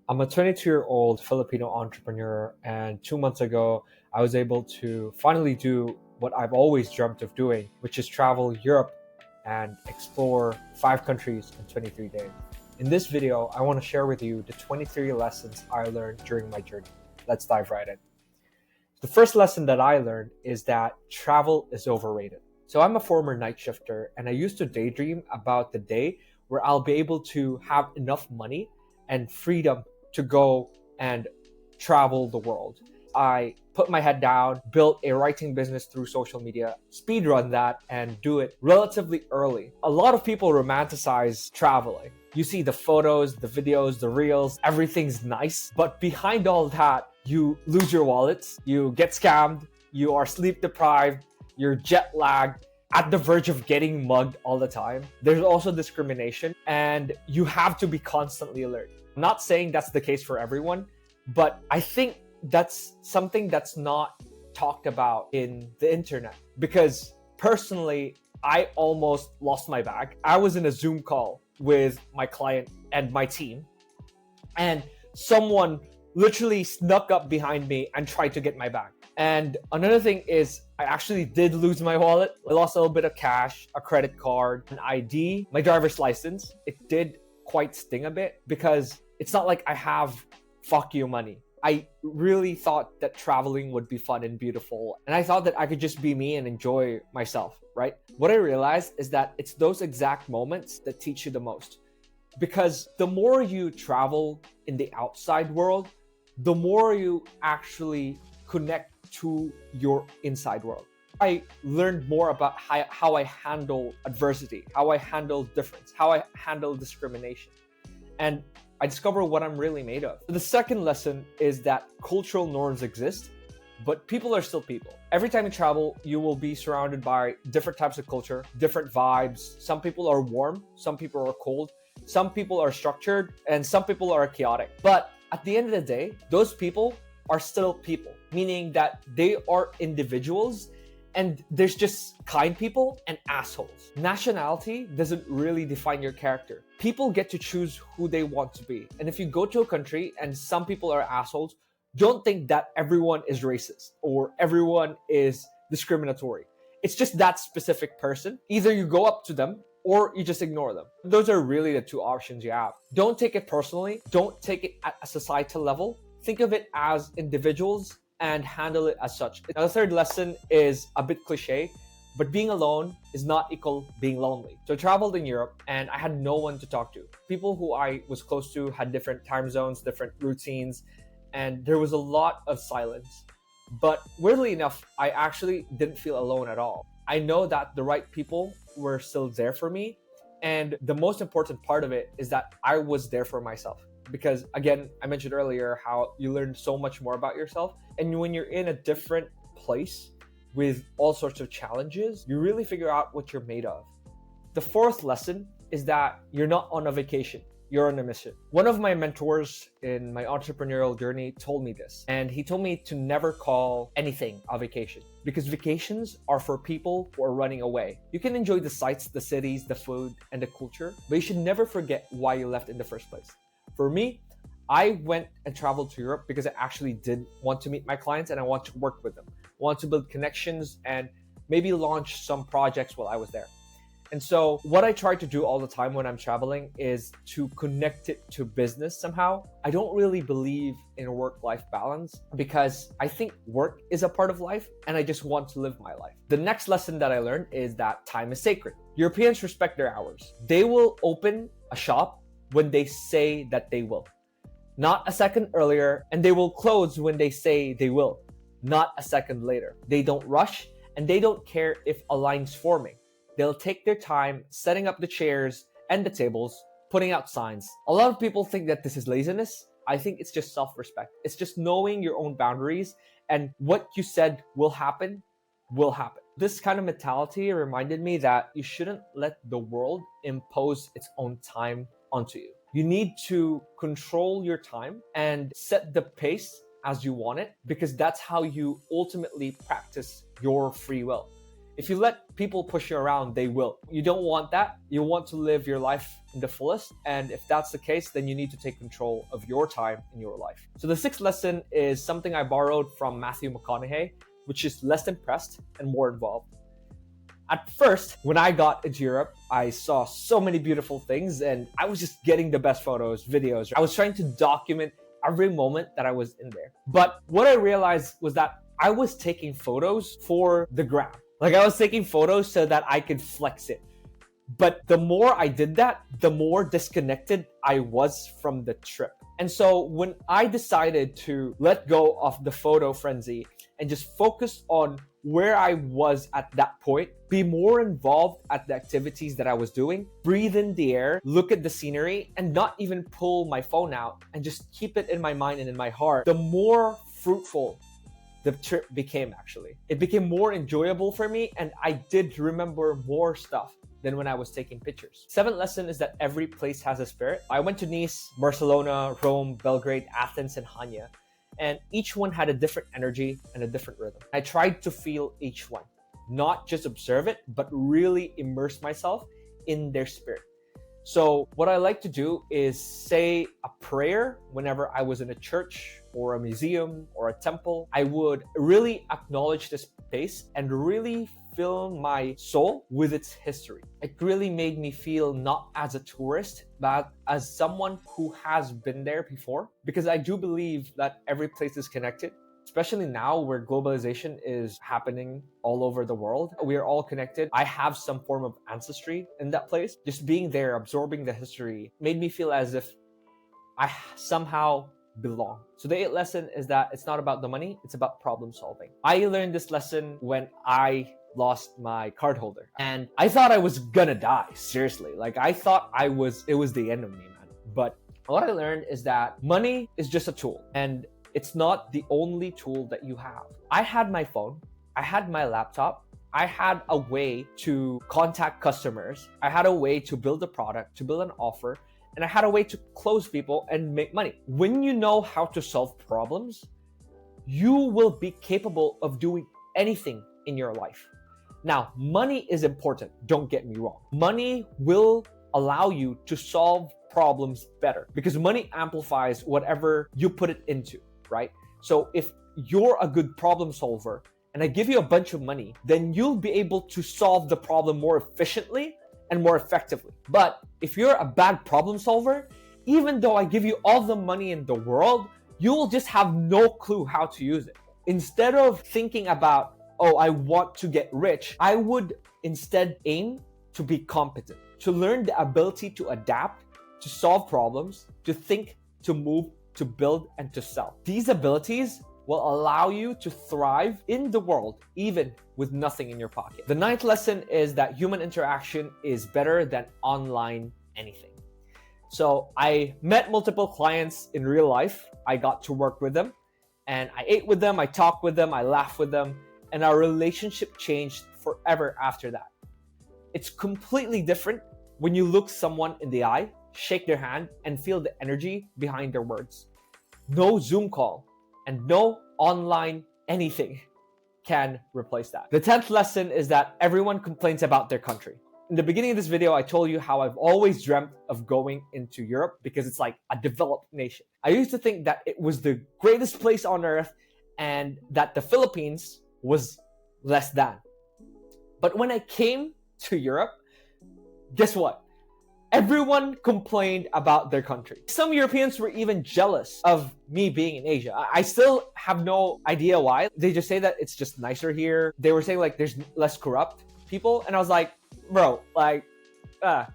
I'm a 22-year-old Filipino entrepreneur, and 2 months ago, I was able to finally do what I've always dreamt of doing, which is travel Europe and explore 5 countries in 23 days. In this video, I want to share with you the 23 lessons I learned during my journey. Let's dive right in. The first lesson that I learned is that travel is overrated. So I'm a former night shifter, and I used to daydream about the day where I'll be able to have enough money and freedom to go and travel the world. I put my head down, built a writing business through social media, speedrun that, and do it relatively early. A lot of people romanticize traveling. You see the photos, the videos, the reels, everything's nice. But behind all that, you lose your wallets, you get scammed, you are sleep deprived, you're jet lagged, at the verge of getting mugged all the time. There's also discrimination, and you have to be constantly alert. I'm not saying that's the case for everyone, but I think that's something that's not talked about in the internet. Because personally, I almost lost my bag. I was in a Zoom call with my client and my team, and someone literally snuck up behind me and tried to get my bag. And another thing is, I actually did lose my wallet. I lost a little bit of cash, a credit card, an ID, my driver's license. It did quite sting a bit because it's not like I have fuck you money. I really thought that traveling would be fun and beautiful. And I thought that I could just be me and enjoy myself, right? What I realized is that it's those exact moments that teach you the most. Because the more you travel in the outside world, the more you actually connect to your inside world. I learned more about how I handle adversity, how I handle difference, how I handle discrimination. And I discovered what I'm really made of. The second lesson is that cultural norms exist, but people are still people. Every time you travel, you will be surrounded by different types of culture, different vibes. Some people are warm, some people are cold, some people are structured, and some people are chaotic. But at the end of the day, those people are still people, meaning that they are individuals, and there's just kind people and assholes. Nationality doesn't really define your character. People get to choose who they want to be. And if you go to a country and some people are assholes, don't think that everyone is racist or everyone is discriminatory. It's just that specific person. Either you go up to them or you just ignore them. Those are really the two options you have. Don't take it personally. Don't take it at a societal level. Think of it as individuals and handle it as such. Now, the third lesson is a bit cliche, but being alone is not equal being lonely. So I traveled in Europe and I had no one to talk to. People who I was close to had different time zones, different routines, and there was a lot of silence. But weirdly enough, I actually didn't feel alone at all. I know that the right people were still there for me. And the most important part of it is that I was there for myself. Because again, I mentioned earlier how you learn so much more about yourself. And when you're in a different place with all sorts of challenges, you really figure out what you're made of. The fourth lesson is that you're not on a vacation. You're on a mission. One of my mentors in my entrepreneurial journey told me this, and he told me to never call anything a vacation because vacations are for people who are running away. You can enjoy the sights, the cities, the food, and the culture, but you should never forget why you left in the first place. For me, I went and traveled to Europe because I actually did want to meet my clients and I want to work with them. I want to build connections and maybe launch some projects while I was there. And so what I try to do all the time when I'm traveling is to connect it to business somehow. I don't really believe in work-life balance because I think work is a part of life and I just want to live my life. The next lesson that I learned is that time is sacred. Europeans respect their hours. They will open a shop when they say that they will, not a second earlier, and they will close when they say they will, not a second later. They don't rush and they don't care if a line's forming. They'll take their time setting up the chairs and the tables, putting out signs. A lot of people think that this is laziness. I think it's just self-respect. It's just knowing your own boundaries and what you said will happen, will happen. This kind of mentality reminded me that you shouldn't let the world impose its own time onto you. You need to control your time and set the pace as you want it because that's how you ultimately practice your free will. If you let people push you around, they will. You don't want that. You want to live your life in the fullest. And if that's the case, then you need to take control of your time in your life. So the sixth lesson is something I borrowed from Matthew McConaughey, which is less impressed and more involved. At first, when I got into Europe, I saw so many beautiful things and I was just getting the best photos, videos. I was trying to document every moment that I was in there. But what I realized was that I was taking photos for the gram. Like I was taking photos so that I could flex it. But the more I did that, the more disconnected I was from the trip. And so when I decided to let go of the photo frenzy and just focus on where I was at that point, be more involved at the activities that I was doing, breathe in the air, look at the scenery, and not even pull my phone out and just keep it in my mind and in my heart, the more fruitful the trip became actually. It became more enjoyable for me and I did remember more stuff than when I was taking pictures. Seventh lesson is that every place has a spirit. I went to Nice, Barcelona, Rome, Belgrade, Athens, and Hania. And each one had a different energy and a different rhythm. I tried to feel each one, not just observe it, but really immerse myself in their spirit. So what I like to do is say a prayer whenever I was in a church or a museum or a temple. I would really acknowledge this place and really fill my soul with its history. It really made me feel not as a tourist, but as someone who has been there before. Because I do believe that every place is connected, especially now where globalization is happening all over the world. We are all connected. I have some form of ancestry in that place. Just being there, absorbing the history, made me feel as if I somehow belong. So the eighth lesson is that it's not about the money, it's about problem solving. I learned this lesson when I lost my card holder and I thought I was gonna die. Seriously, like I thought it was the end of me, man. But what I learned is that money is just a tool and it's not the only tool that you have. I had my phone, I had my laptop, I had a way to contact customers, I had a way to build a product, to build an offer, and I had a way to close people and make money. When you know how to solve problems, you will be capable of doing anything in your life. Now, money is important, don't get me wrong. Money will allow you to solve problems better because money amplifies whatever you put it into, right? So if you're a good problem solver and I give you a bunch of money, then you'll be able to solve the problem more efficiently and more effectively. But if you're a bad problem solver, even though I give you all the money in the world, you will just have no clue how to use it. Instead of thinking about, oh, I want to get rich, I would instead aim to be competent, to learn the ability to adapt, to solve problems, to think, to move, to build, and to sell. These abilities will allow you to thrive in the world, even with nothing in your pocket. The ninth lesson is that human interaction is better than online anything. So I met multiple clients in real life. I got to work with them and I ate with them, I talked with them, I laughed with them, and our relationship changed forever after that. It's completely different when you look someone in the eye, shake their hand, and feel the energy behind their words. No Zoom call and no online anything can replace that. The 10th lesson is that everyone complains about their country. In the beginning of this video, I told you how I've always dreamt of going into Europe because it's like a developed nation. I used to think that it was the greatest place on earth and that the Philippines was less than. But when I came to Europe, guess what? Everyone complained about their country. Some Europeans were even jealous of me being in Asia. I still have no idea why. They just say that it's just nicer here. They were saying like there's less corrupt people. And I was like, bro, like, I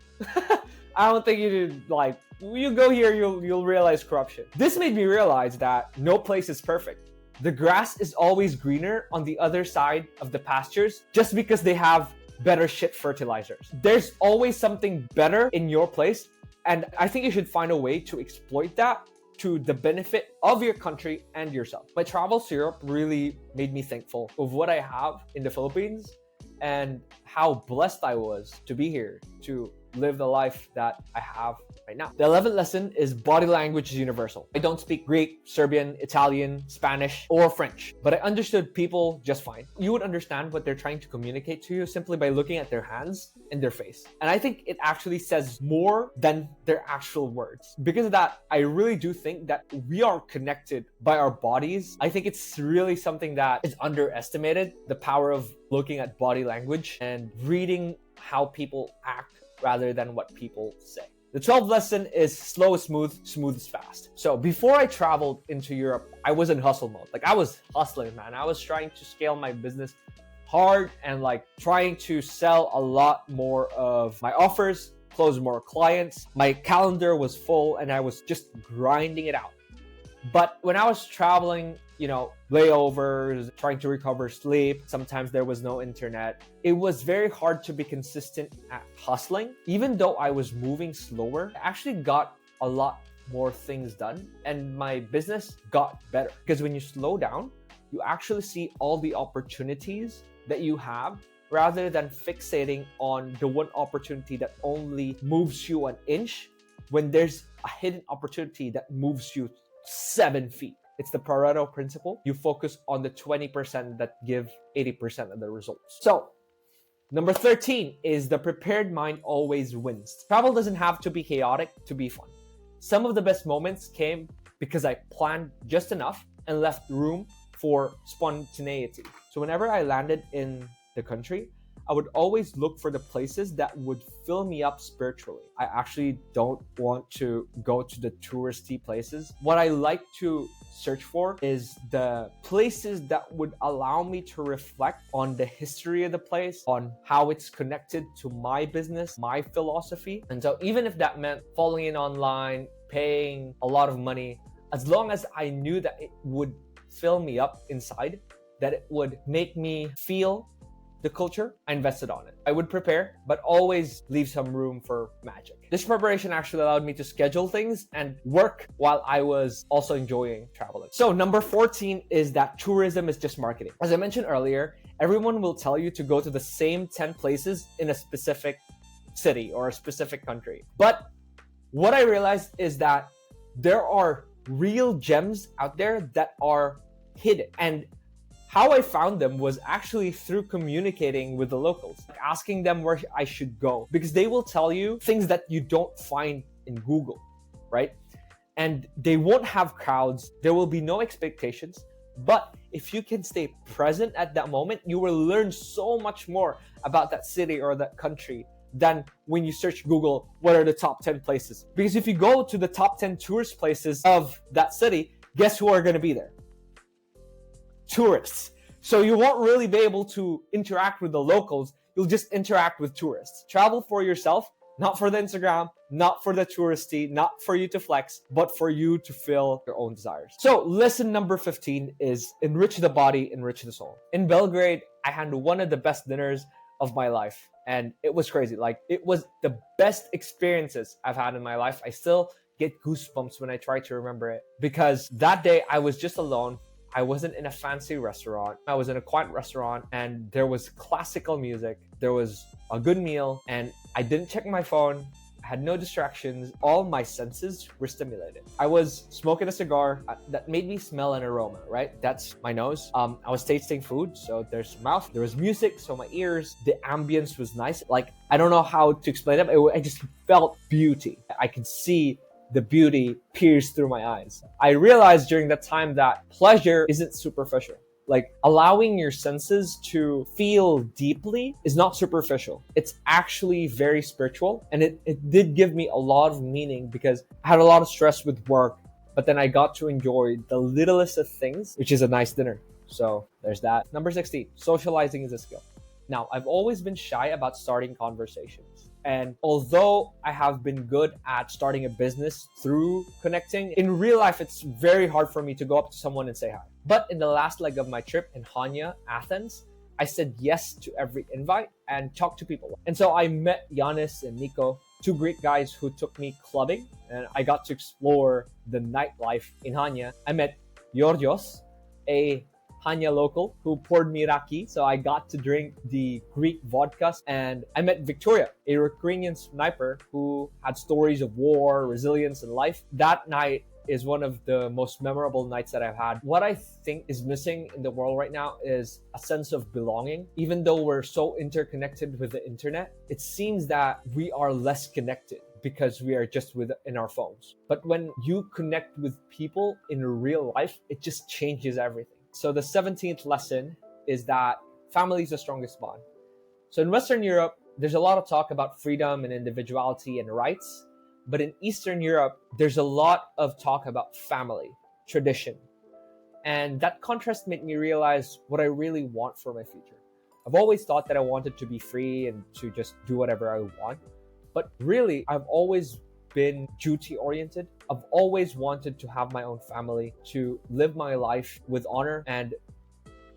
don't think you did, like, you go here, you'll realize corruption. This made me realize that no place is perfect. The grass is always greener on the other side of the pastures just because they have better shit fertilizers. There's always something better in your place, and I think you should find a way to exploit that to the benefit of your country and yourself. My travels to Europe really made me thankful of what I have in the Philippines and how blessed I was to be here, to live the life that I have right now. The 11th lesson is body language is universal. I don't speak Greek, Serbian, Italian, Spanish, or French, but I understood people just fine. You would understand what they're trying to communicate to you simply by looking at their hands and their face. And I think it actually says more than their actual words. Because of that, I really do think that we are connected by our bodies. I think it's really something that is underestimated, the power of looking at body language and reading how people act rather than what people say. The 12th lesson is slow is smooth, smooth is fast. So before I traveled into Europe, I was in hustle mode. Like I was hustling, man. I was trying to scale my business hard and like trying to sell a lot more of my offers, close more clients. My calendar was full and I was just grinding it out. But when I was traveling, layovers, trying to recover sleep, sometimes there was no internet. It was very hard to be consistent at hustling. Even though I was moving slower, I actually got a lot more things done and my business got better. Because when you slow down, you actually see all the opportunities that you have rather than fixating on the one opportunity that only moves you an inch when there's a hidden opportunity that moves you 7 feet. It's the Pareto principle. You focus on the 20% that give 80% of the results. So, number 13 is the prepared mind always wins. Travel doesn't have to be chaotic to be fun. Some of the best moments came because I planned just enough and left room for spontaneity. So whenever I landed in the country, I would always look for the places that would fill me up spiritually. I actually don't want to go to the touristy places. What I like to search for is the places that would allow me to reflect on the history of the place, on how it's connected to my business, my philosophy. And so even if that meant falling in online, paying a lot of money, as long as I knew that it would fill me up inside, that it would make me feel the culture, I invested on it. I would prepare, but always leave some room for magic. This preparation actually allowed me to schedule things and work while I was also enjoying traveling. So number 14 is that tourism is just marketing. As I mentioned earlier, everyone will tell you to go to the same 10 places in a specific city or a specific country. But what I realized is that there are real gems out there that are hidden. And how I found them was actually through communicating with the locals, asking them where I should go, because they will tell you things that you don't find in Google, right? And they won't have crowds. There will be no expectations. But if you can stay present at that moment, you will learn so much more about that city or that country than when you search Google, what are the top 10 places? Because if you go to the top 10 tourist places of that city, guess who are going to be there? Tourists. So you won't really be able to interact with the locals. You'll just interact with tourists. Travel for yourself, not for the Instagram, not for the touristy, not for you to flex, but for you to fill your own desires. So lesson number 15 is enrich the body, enrich the soul. In Belgrade, I had one of the best dinners of my life. And it was crazy. Like, it was the best experiences I've had in my life. I still get goosebumps when I try to remember it, because that day I was just alone. I wasn't in a fancy restaurant. I was in a quiet restaurant and there was classical music. There was a good meal and I didn't check my phone. I had no distractions. All my senses were stimulated. I was smoking a cigar that made me smell an aroma, right? That's my nose. I was tasting food, so there's mouth. There was music, so my ears. The ambience was nice. Like, I don't know how to explain it. I just felt beauty. I could see the beauty pierce through my eyes. I realized during that time that pleasure isn't superficial. Like, allowing your senses to feel deeply is not superficial. It's actually very spiritual. And it did give me a lot of meaning, because I had a lot of stress with work, but then I got to enjoy the littlest of things, which is a nice dinner. So there's that. Number 16, socializing is a skill. Now, I've always been shy about starting conversations. And although I have been good at starting a business through connecting, in real life, it's very hard for me to go up to someone and say hi. But in the last leg of my trip in Hania, Athens, I said yes to every invite and talked to people. And so I met Yanis and Nico, two Greek guys who took me clubbing, and I got to explore the nightlife in Hania. I met Georgios, a Hanya local who poured me raki. So I got to drink the Greek vodka. And I met Victoria, a Ukrainian sniper who had stories of war, resilience, and life. That night is one of the most memorable nights that I've had. What I think is missing in the world right now is a sense of belonging. Even though we're so interconnected with the internet, it seems that we are less connected because we are just within our phones. But when you connect with people in real life, it just changes everything. So the 17th lesson is that family is the strongest bond. So in Western Europe, there's a lot of talk about freedom and individuality and rights. But in Eastern Europe, there's a lot of talk about family, tradition. And that contrast made me realize what I really want for my future. I've always thought that I wanted to be free and to just do whatever I want. But really, I've always been duty oriented. I've always wanted to have my own family, to live my life with honor. And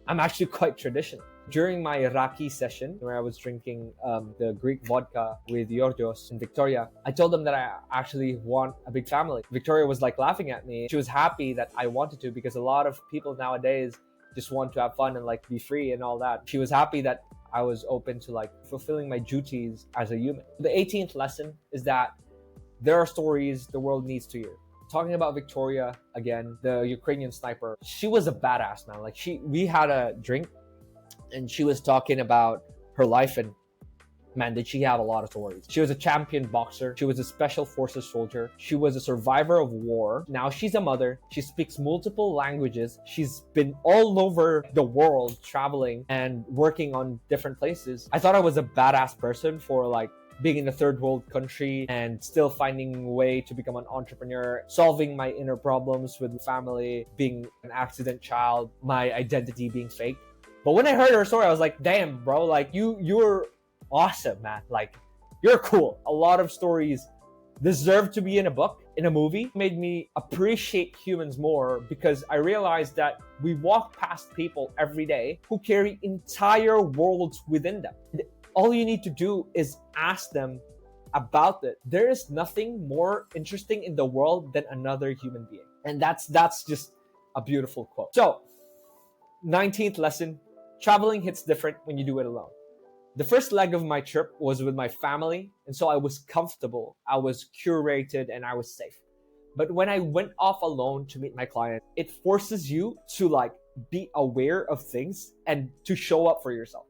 I'm actually quite traditional. During my raki session, where I was drinking the Greek vodka with Georgios and Victoria, I told them that I actually want a big family. Victoria was like laughing at me. She was happy that I wanted to, because a lot of people nowadays just want to have fun and like be free and all that. She was happy that I was open to like fulfilling my duties as a human. The 18th lesson is that there are stories the world needs to hear. Talking about Victoria again, the Ukrainian sniper, she was a badass, man. Like we had a drink and she was talking about her life, and man, did she have a lot of stories. She was a champion boxer. She was a special forces soldier. She was a survivor of war. Now she's a mother. She speaks multiple languages. She's been all over the world traveling and working on different places. I thought I was a badass person for like being in a third world country and still finding a way to become an entrepreneur, solving my inner problems with family, being an accident child, my identity being fake. But when I heard her story, I was like, damn, bro, like you're awesome, man. Like, you're cool. A lot of stories deserve to be in a book, in a movie. It made me appreciate humans more, because I realized that we walk past people every day who carry entire worlds within them. All you need to do is ask them about it. There is nothing more interesting in the world than another human being. And that's just a beautiful quote. So, 19th lesson, traveling hits different when you do it alone. The first leg of my trip was with my family, and so I was comfortable, I was curated, and I was safe. But when I went off alone to meet my client, it forces you to like be aware of things and to show up for yourself.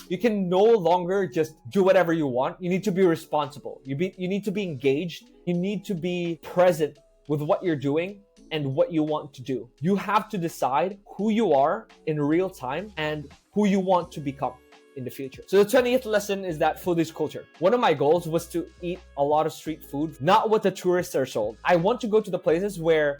You can no longer just do whatever you want. You need to be responsible. You need to be engaged. You need to be present with what you're doing and what you want to do. You have to decide who you are in real time and who you want to become in the future. So the 20th lesson is that food is culture. One of my goals was to eat a lot of street food, not what the tourists are sold. I want to go to the places where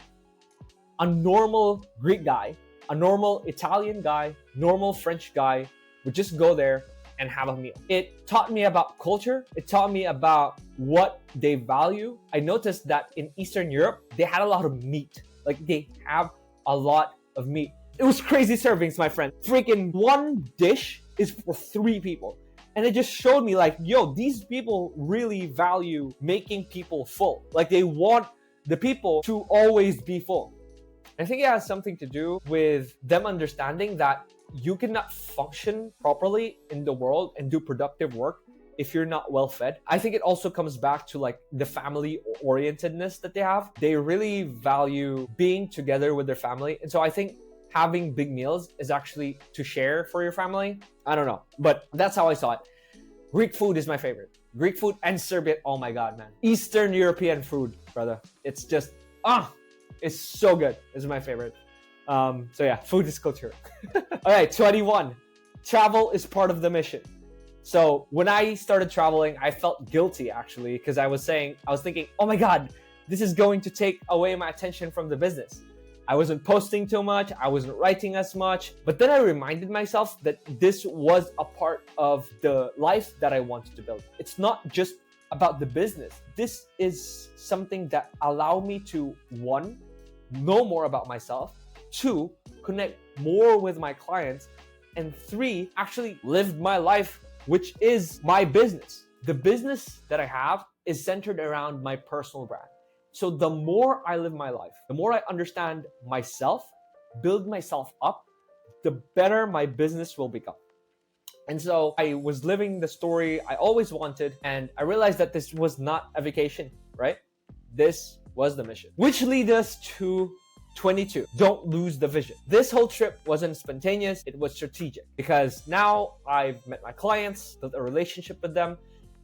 a normal Greek guy, a normal Italian guy, normal French guy would just go there and have a meal. It taught me about culture. It taught me about what they value. I noticed that in Eastern Europe, they had a lot of meat. Like, they have a lot of meat. It was crazy servings, my friend. Freaking one dish is for 3 people. And it just showed me like, yo, these people really value making people full. Like, they want the people to always be full. I think it has something to do with them understanding that you cannot function properly in the world and do productive work if you're not well fed. I think it also comes back to like the family orientedness that they have. They really value being together with their family. And so I think having big meals is actually to share for your family. I don't know, but that's how I saw it. Greek food is my favorite. Greek food and Serbian, oh my God, man. Eastern European food, brother. It's just, it's so good. It's my favorite. So yeah, food is culture. All right, 21. Travel is part of the mission. So when I started traveling, I felt guilty actually, because I was thinking, oh my God, this is going to take away my attention from the business. I wasn't posting too much. I wasn't writing as much. But then I reminded myself that this was a part of the life that I wanted to build. It's not just about the business. This is something that allowed me to, 1, know more about myself, 2, connect more with my clients, and 3, actually live my life, which is my business. The business that I have is centered around my personal brand. So the more I live my life, the more I understand myself, build myself up, the better my business will become. And so I was living the story I always wanted, and I realized that this was not a vacation, right? This was the mission. Which leads us to 22. Don't lose the vision. This whole trip wasn't spontaneous, it was strategic, because now I've met my clients, built a relationship with them,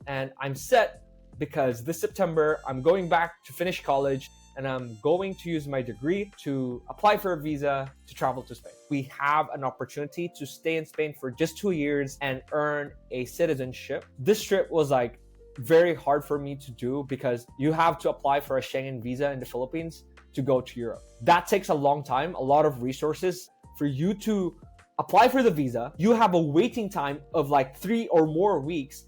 and I'm set because this September I'm going back to finish college, and I'm going to use my degree to apply for a visa to travel to Spain. We have an opportunity to stay in Spain for just 2 years and earn a citizenship. This trip was like very hard for me to do because you have to apply for a Schengen visa in the Philippines to go to Europe. That takes a long time, a lot of resources. For you to apply for the visa, you have a waiting time of like 3 or more weeks,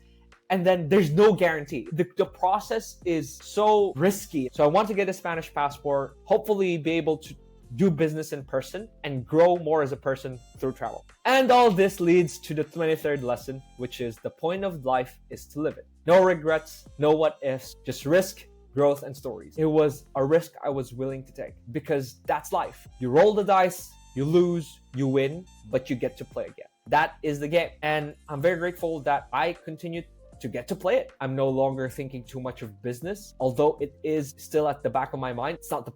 and then there's no guarantee. The process is so risky. So I want to get a Spanish passport, hopefully be able to do business in person and grow more as a person through travel. And all this leads to the 23rd lesson, which is the point of life is to live it. No regrets, no what ifs, just risk, growth, and stories. It was a risk I was willing to take because that's life. You roll the dice, you lose, you win, but you get to play again. That is the game. And I'm very grateful that I continued to get to play it. I'm no longer thinking too much of business, although it is still at the back of my mind. It's not the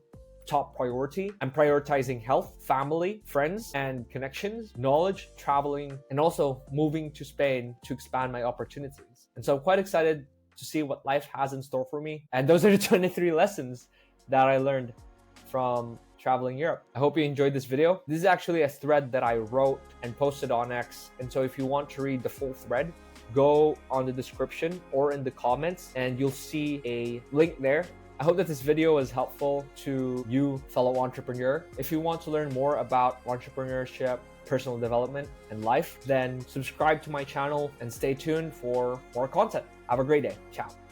top priority. I'm prioritizing health, family, friends, and connections, knowledge, traveling, and also moving to Spain to expand my opportunities. And so I'm quite excited to see what life has in store for me. And those are the 23 lessons that I learned from traveling Europe. I hope you enjoyed this video. This is actually a thread that I wrote and posted on X. And so if you want to read the full thread, go on the description or in the comments and you'll see a link there. I hope that this video was helpful to you, fellow entrepreneur. If you want to learn more about entrepreneurship, personal development, and life, then subscribe to my channel and stay tuned for more content. Have a great day. Ciao.